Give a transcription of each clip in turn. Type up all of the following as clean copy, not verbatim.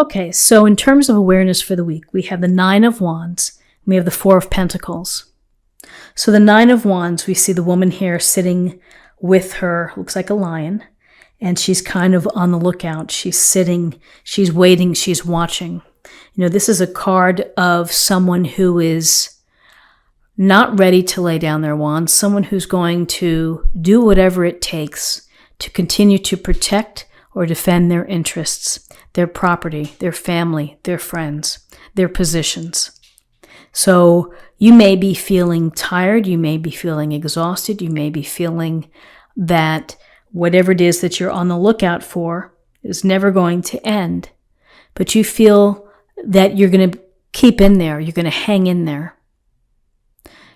Okay, so in terms of awareness for the week, we have the Nine of Wands, and we have the Four of Pentacles. So the Nine of Wands, we see the woman here sitting with her, looks like a lion, and she's kind of on the lookout. She's sitting, she's waiting, she's watching. You know, this is a card of someone who is not ready to lay down their wands, someone who's going to do whatever it takes to continue to protect or defend their interests, their property, their family, their friends, their positions. So you may be feeling tired, you may be feeling exhausted, you may be feeling that whatever it is that you're on the lookout for is never going to end, but you feel that you're going to keep in there, you're going to hang in there.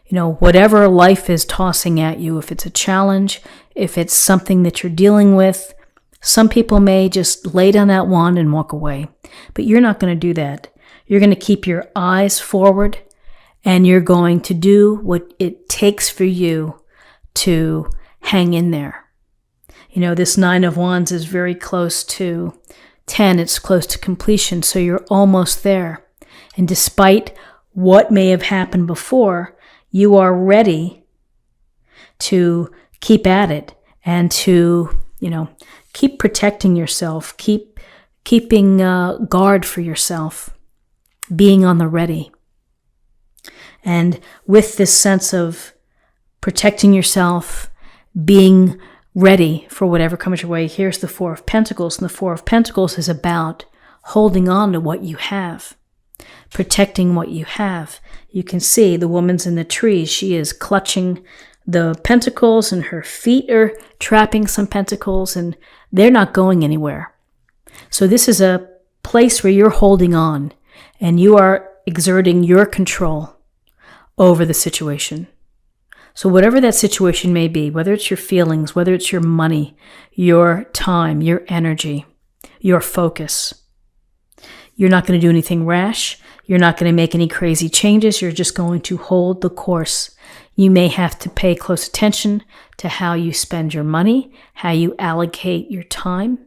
You know, whatever life is tossing at you, if it's a challenge, if it's something that you're dealing with, some people may just lay down that wand and walk away, but you're not going to do that. You're going to keep your eyes forward, and you're going to do what it takes for you to hang in there. You know, this Nine of Wands is very close to 10. It's close to completion, so you're almost there. And despite what may have happened before, you are ready to keep at it and to, keep protecting yourself, keeping guard for yourself, being on the ready. And with this sense of protecting yourself, being ready for whatever comes your way, here's the Four of Pentacles. And the Four of Pentacles is about holding on to what you have, protecting what you have. You can see the woman's in the trees. She is clutching the pentacles, and her feet are trapping some pentacles, and they're not going anywhere. So this is a place where you're holding on, and you are exerting your control over the situation. So whatever that situation may be, whether it's your feelings, whether it's your money, your time, your energy, your focus, you're not going to do anything rash. You're not going to make any crazy changes. You're just going to hold the course. You may have to pay close attention to how you spend your money, how you allocate your time.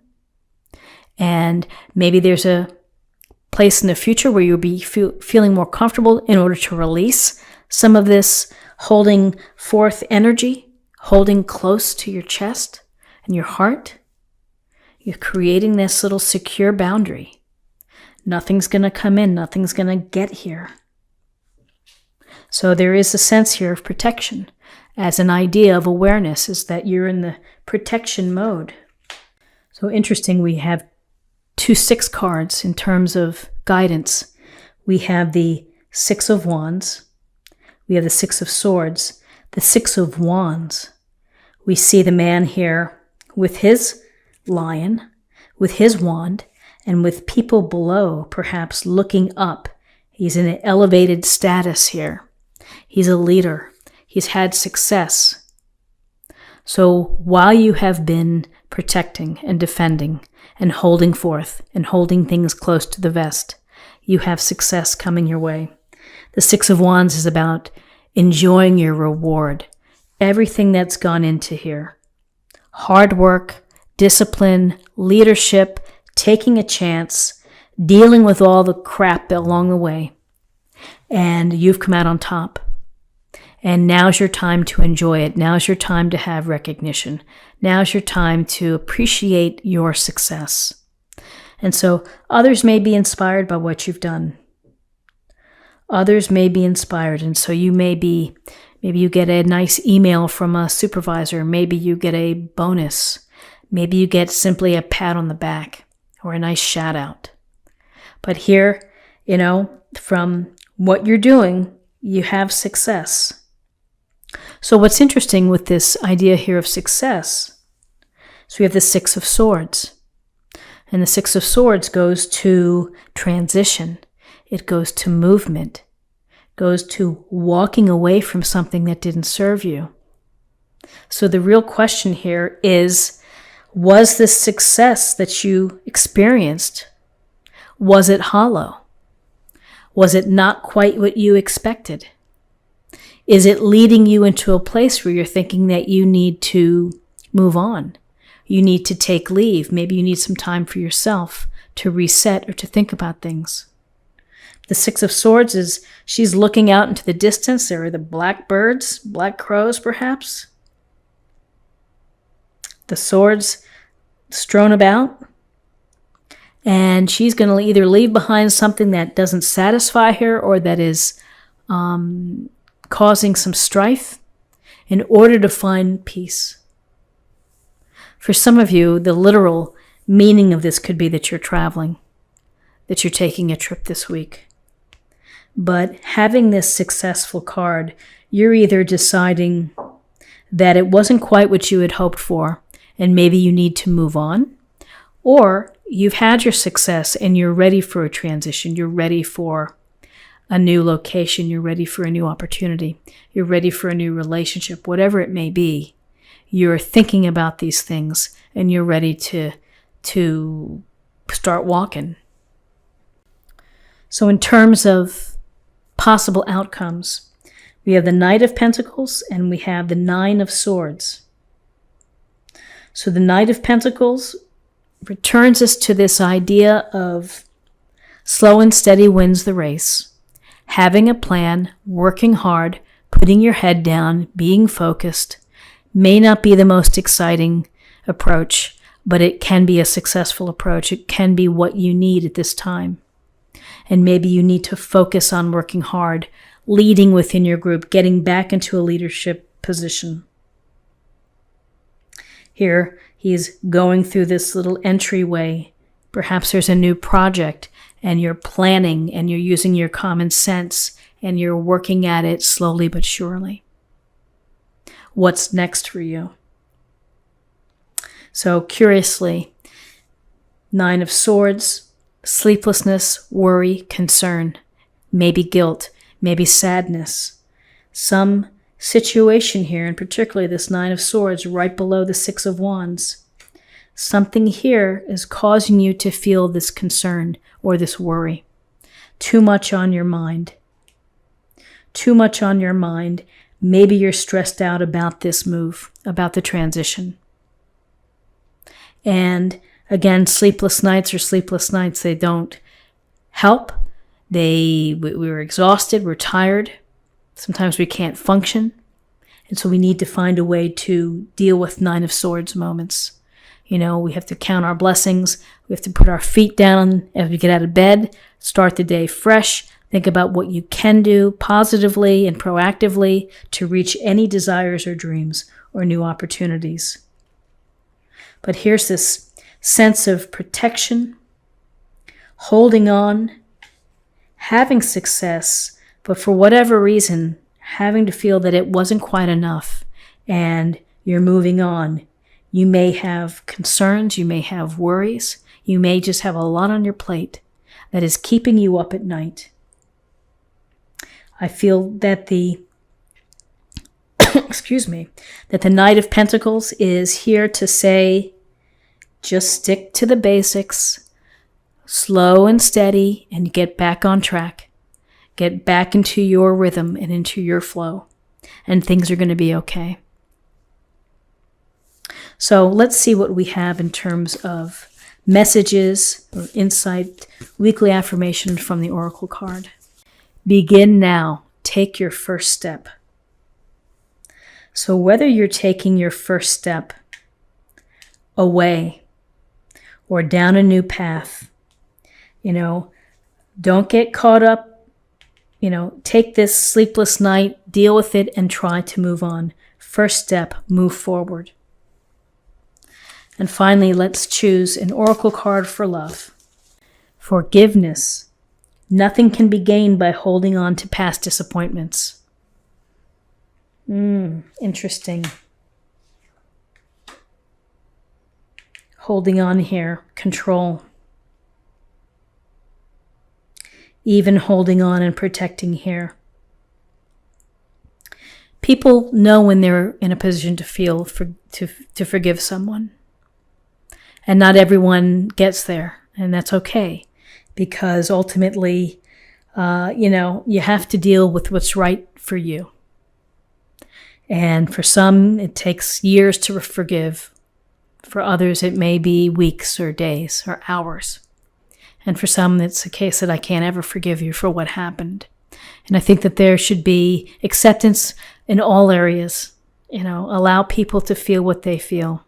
And maybe there's a place in the future where you'll be feeling more comfortable in order to release some of this holding forth energy, holding close to your chest and your heart. You're creating this little secure boundary. Nothing's going to come in. Nothing's going to get here. So there is a sense here of protection as an idea of awareness, is that you're in the protection mode. So interesting, we have 2 6 cards in terms of guidance. We have the Six of Wands. We have the Six of Swords. The Six of Wands. We see the man here with his lion, with his wand, and with people below, perhaps looking up. He's in an elevated status here. He's a leader. He's had success. So while you have been protecting and defending and holding forth and holding things close to the vest, you have success coming your way. The Six of Wands is about enjoying your reward, everything that's gone into here. Hard work, discipline, leadership, taking a chance, dealing with all the crap along the way. And you've come out on top. And now's your time to enjoy it. Now's your time to have recognition. Now's your time to appreciate your success. And so others may be inspired by what you've done. Others may be inspired. And so maybe you get a nice email from a supervisor. Maybe you get a bonus. Maybe you get simply a pat on the back or a nice shout out. But here, from what you're doing, you have success. So what's interesting with this idea here of success, so we have the Six of Swords. And the Six of Swords goes to transition. It goes to movement. It goes to walking away from something that didn't serve you. So the real question here is, was this success that you experienced, was it hollow? Was it not quite what you expected? Is it leading you into a place where you're thinking that you need to move on? You need to take leave. Maybe you need some time for yourself to reset, or to think about things. The Six of Swords is she's looking out into the distance. There are the black birds, black crows perhaps. The swords strewn about. And she's going to either leave behind something that doesn't satisfy her or that is causing some strife in order to find peace. For some of you, the literal meaning of this could be that you're traveling, that you're taking a trip this week. But having this successful card, you're either deciding that it wasn't quite what you had hoped for, and maybe you need to move on, or you've had your success and you're ready for a transition. You're ready for a new location. You're ready for a new opportunity. You're ready for a new relationship, whatever it may be. You're thinking about these things and you're ready to start walking. So in terms of possible outcomes, we have the Knight of Pentacles and we have the Nine of Swords. So the Knight of Pentacles returns us to this idea of slow and steady wins the race. Having a plan, working hard, putting your head down, being focused may not be the most exciting approach, but it can be a successful approach. It can be what you need at this time. And maybe you need to focus on working hard, leading within your group, getting back into a leadership position. Here, he's going through this little entryway. Perhaps there's a new project and you're planning and you're using your common sense and you're working at it slowly but surely. What's next for you? So curiously, Nine of Swords, sleeplessness, worry, concern, maybe guilt, maybe sadness. Some situation here, and particularly this Nine of Swords right below the Six of Wands. Something here is causing you to feel this concern or this worry. Too much on your mind. Too much on your mind. Maybe you're stressed out about this move, about the transition. And again, sleepless nights are sleepless nights. They don't help. We're exhausted, we're tired. Sometimes we can't function. And so we need to find a way to deal with Nine of Swords moments. You know, we have to count our blessings. We have to put our feet down as we get out of bed, start the day fresh, think about what you can do positively and proactively to reach any desires or dreams or new opportunities. But here's this sense of protection, holding on, having success, but for whatever reason, having to feel that it wasn't quite enough and you're moving on. You may have concerns, you may have worries, you may just have a lot on your plate that is keeping you up at night. I feel that the that the Knight of Pentacles is here to say, just stick to the basics, slow and steady, and get back on track. Get back into your rhythm and into your flow, and things are going to be okay. So let's see what we have in terms of messages or insight, weekly affirmation from the Oracle card. Begin now. Take your first step. So whether you're taking your first step away or down a new path, don't get caught up. Take this sleepless night, deal with it, and try to move on. First step, move forward. And finally, let's choose an Oracle card for love. Forgiveness. Nothing can be gained by holding on to past disappointments. Interesting. Holding on here, control. Even holding on and protecting here. People know when they're in a position to forgive someone. And not everyone gets there, and that's okay. Because ultimately, you have to deal with what's right for you. And for some, it takes years to forgive. For others, it may be weeks or days or hours. And for some, it's a case that I can't ever forgive you for what happened. And I think that there should be acceptance in all areas. Allow people to feel what they feel.